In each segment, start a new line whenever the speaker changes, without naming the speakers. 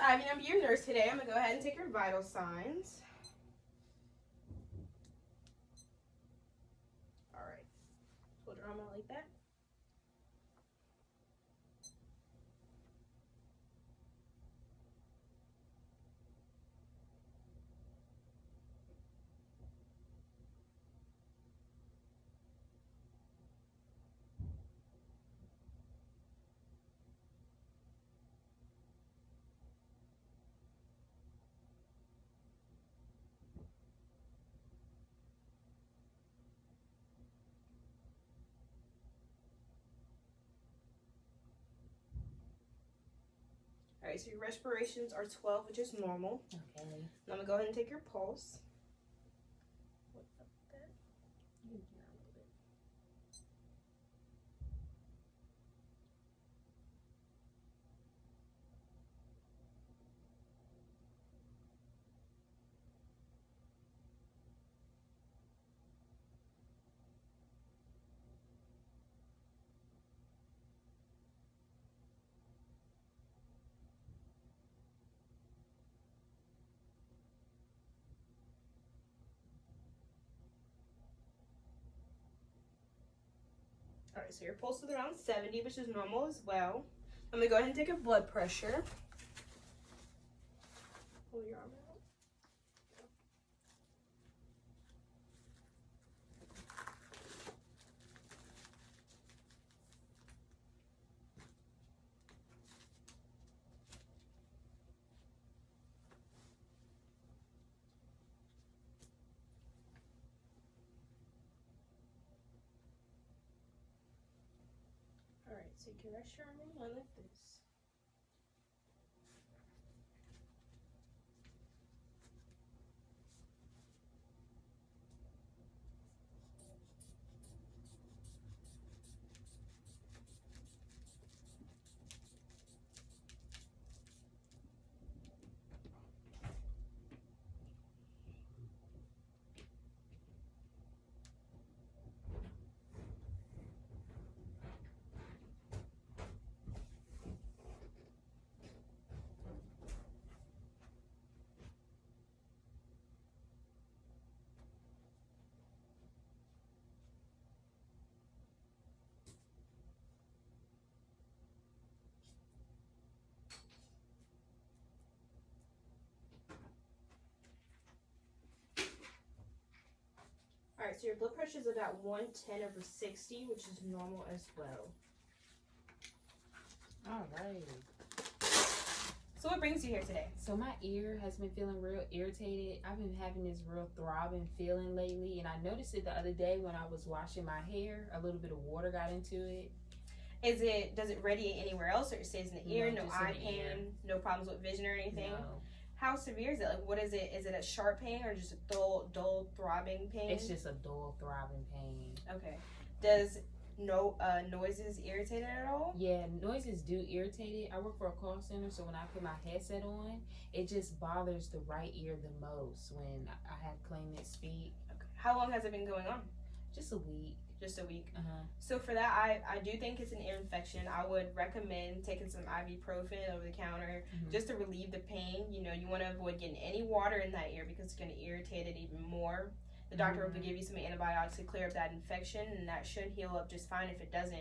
Ivy, I'm your nurse today. I'm going to go ahead and take your vital signs. All right. Hold your arm out like that. All right, so your respirations are 12, which is normal.
Okay.
I'm going to go ahead and take your pulse. All right, so your pulse is around 70, which is normal as well. I'm going to go ahead and take your blood pressure. Hold your arm out. All right, so you can rest your arm in one like this. All right, so your blood pressure is about 110/60, which is normal as well.
All right.
So what brings you here today?
So my ear has been feeling real irritated. I've been having this real throbbing feeling lately, and I noticed it the other day when I was washing my hair. A little bit of water got into it.
Does it radiate anywhere else, or it stays in the ear? No
just
eye
in the
pain,
ear.
no problems with vision or anything?
No.
How severe is it? Like, what is it? Is it a sharp pain or just a dull throbbing pain?
It's just a dull throbbing pain.
Okay. Does noises irritate it at all?
Yeah, noises do irritate it. I work for a call center, so when I put my headset on, it just bothers the right ear the most when I have claimants speak.
Okay. How long has it been going on?
Just a week.
Just a week.
Uh-huh.
So for that, I do think it's an ear infection. I would recommend taking some ibuprofen over the counter just to relieve the pain. You know, you want to avoid getting any water in that ear because it's going to irritate it even more. The doctor will give you some antibiotics to clear up that infection, and that should heal up just fine. If it doesn't,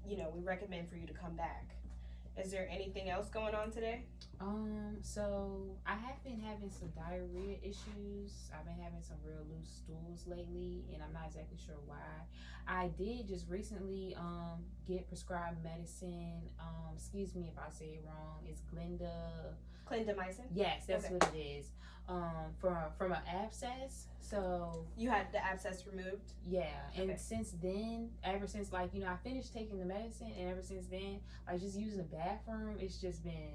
you know, we recommend for you to come back. Is there anything else going on today?
So I have been having some diarrhea issues. I've been having some real loose stools lately, and I'm not exactly sure why. I did just recently get prescribed medicine. Excuse me if I say it wrong. It's
Clindamycin?
Yes, that's what it is. From an abscess. So
you had the abscess removed?
Yeah, and since then, ever since I finished taking the medicine, and ever since then, just using the bathroom, it's just been,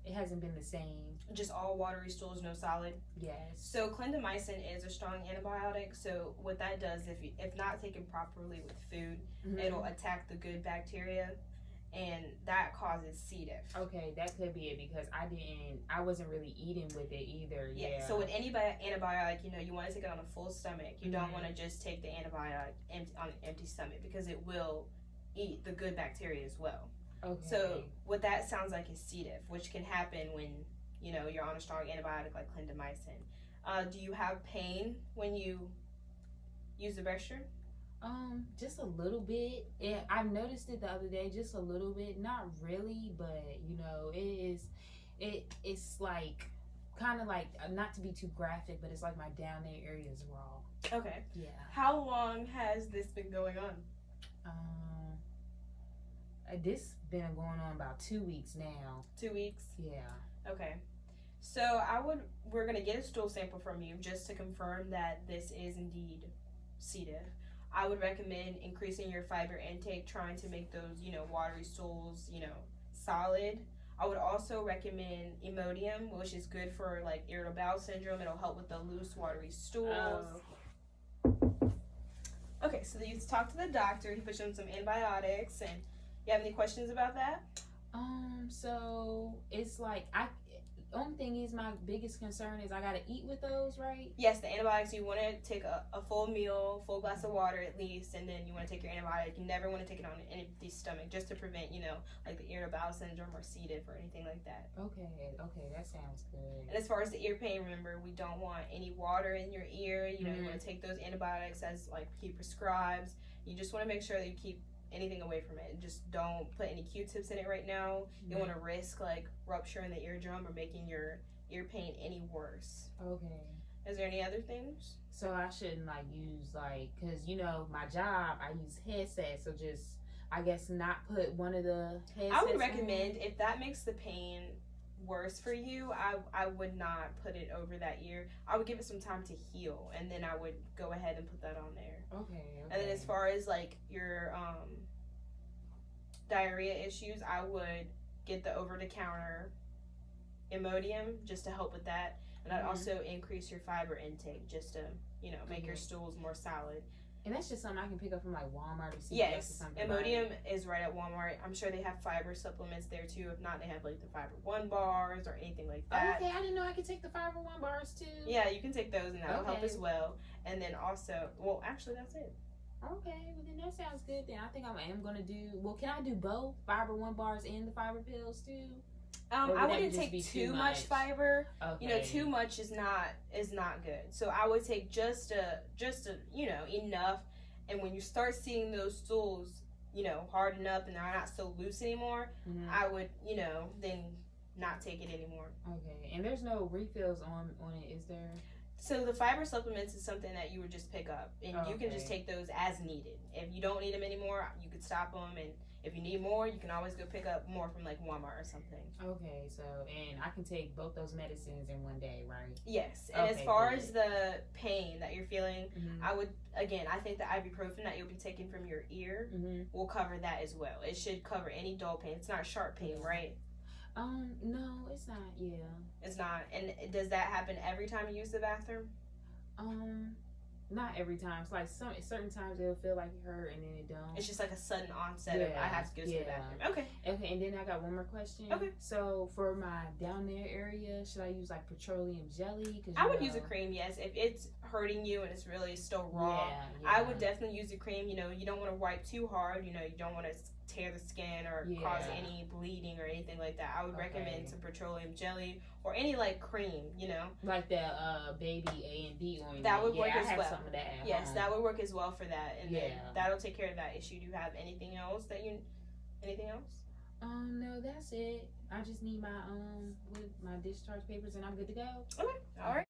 it hasn't been the same.
Just all watery stools, no solid?
Yes.
So clindamycin is a strong antibiotic. So what that does, if not taken properly with food, it'll attack the good bacteria, and that causes C. diff.
Okay, that could be it because I wasn't really eating with it either. Yeah.
So with any antibiotic, you know, you want to take it on a full stomach. You don't want to just take the antibiotic on an empty stomach because it will eat the good bacteria as well.
Okay.
So what that sounds like is C. diff, which can happen when you're on a strong antibiotic like clindamycin. Do you have pain when you use the restroom?
Just a little bit. I noticed it the other day, just a little bit. Not really, but it is. It's like kind of like not to be too graphic, but it's like my down there area is raw.
Okay.
Yeah.
How long has this been going on?
This been going on about 2 weeks now.
2 weeks?
Yeah.
Okay. So we're gonna get a stool sample from you just to confirm that this is indeed C. diff. I would recommend increasing your fiber intake, trying to make those, watery stools, solid. I would also recommend Imodium, which is good for like irritable bowel syndrome. It'll help with the loose, watery stools. Okay, so you talked to the doctor. He put you on some antibiotics, and you have any questions about that?
So it's like only thing is my biggest concern is I gotta eat with those, right?
Yes, the antibiotics, you want to take a full meal, full glass of water at least, and then you want to take your antibiotic. You never want to take it on an empty stomach just to prevent, like the irritable bowel syndrome or C. diff or anything like that.
Okay, that sounds good.
And as far as the ear pain, remember, we don't want any water in your ear. You want to take those antibiotics as like he prescribes. You just want to make sure that you keep anything away from it. Just don't put any Q-tips in it right now. You don't want to risk like rupturing the eardrum or making your ear pain any worse.
Okay.
Is there any other things?
So I shouldn't like use because my job I use headsets, so just I guess not put one of the headsets.
I would recommend if that makes the pain worse for you, I would not put it over that ear. I would give it some time to heal, and then I would go ahead and put that on there.
Okay.
And then as far as like your diarrhea issues, I would get the over-the-counter Imodium just to help with that, and I'd also increase your fiber intake just to make your stools more solid.
And that's just something I can pick up from like Walmart or CVS
yes,
or something.
Imodium is right at Walmart. I'm sure they have fiber supplements there too. If not, they have like the Fiber One bars or anything like that.
Okay, I didn't know I could take the Fiber One bars too.
Yeah, you can take those and that'll help as well. And then also, well, actually that's it.
Okay, well then that sounds good. Then I think I am gonna do. Well, can I do both Fiber One bars and the fiber pills too?
I wouldn't take too much fiber.
Okay.
Too much is not good. So I would take just enough. And when you start seeing those stools, harden up and they're not so loose anymore, I would, then not take it anymore.
Okay. And there's no refills on it, is there?
So the fiber supplements is something that you would just pick up, and you can just take those as needed. If you don't need them anymore, you could stop them, and if you need more, you can always go pick up more from like Walmart or something.
Okay, so and I can take both those medicines in one day, right?
Yes, and as far as the pain that you're feeling, I think the ibuprofen that you'll be taking from your ear will cover that as well. It should cover any dull pain. It's not sharp pain, right?
No, it's not. Yeah,
it's not. And does that happen every time you use the bathroom?
Not every time. It's like certain times it'll feel like it hurt and then it don't.
It's just like a sudden onset of I have to go to the bathroom. Okay.
Okay, and then I got one more question.
Okay.
So for my down there area, should I use like petroleum jelly?
I would use a cream, yes. If it's hurting you and it's really still raw, I would definitely use a cream. You don't want to wipe too hard. You don't want to tear the skin or cause any bleeding or anything like that. I would recommend some petroleum jelly or any like cream,
like the baby A&D ointment.
That would work as well.
Some of that
yes, that would work as well for that, and then that'll take care of that issue. Do you have anything else anything else?
No, that's it. I just need my discharge papers and I'm good to go.
Okay, all right.